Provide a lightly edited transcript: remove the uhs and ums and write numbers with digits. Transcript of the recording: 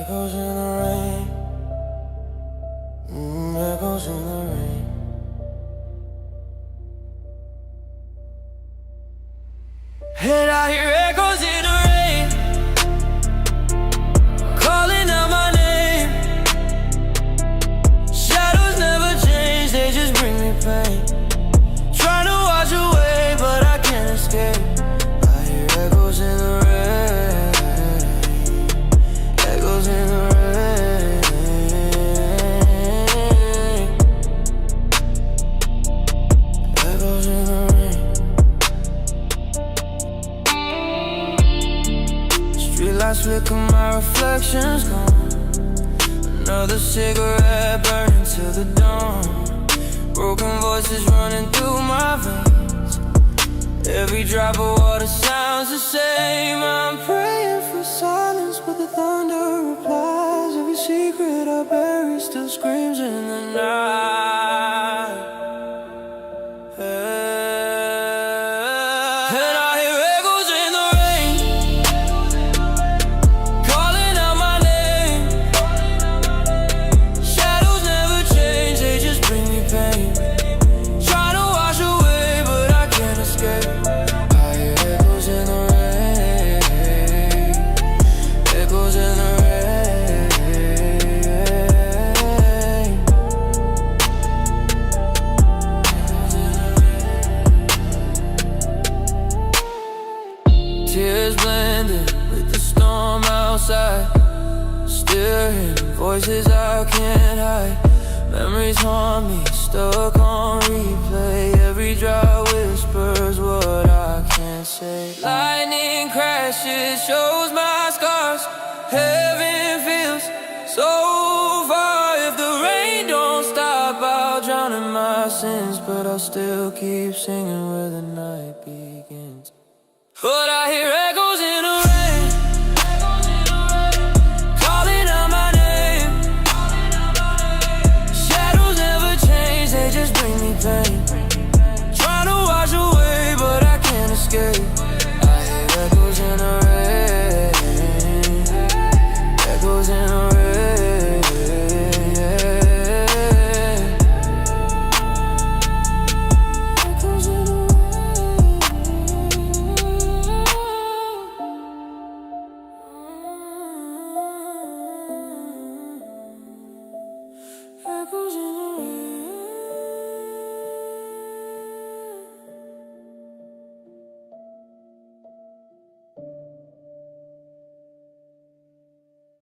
Echoes in the rain, echoes in the rain. And I hear echoes in the rain, calling out my name. Shadows never change, they just bring me pain. Trying to wash away, but I can't escape. I hear echoes in the rain, echoes in the rain, echoes in the rain. Streetlights flicker, my reflection's gone. Another cigarette burning till the dawn. Broken voices running through my veins. Every drop of water sounds the same. I'm praying for silence, but the thunder replies. Every secret I bury still screams in the night. And I hear echoes in the rain, calling out my name. Shadows never change, they just bring me pain. Trying to wash away, but I can't escape. I hear echoes in the rain, echoes in the rain. Tears blending with the storm outside. Still hearing voices I can't hide. Memories haunt me, stuck on replay. Every drop whispers what I can't say. Lightning crashes, shows my scars. Heaven feels so far. If the rain don't stop, I'll drown in my sins. But I'll still keep singing where the night begins. But I hear echoes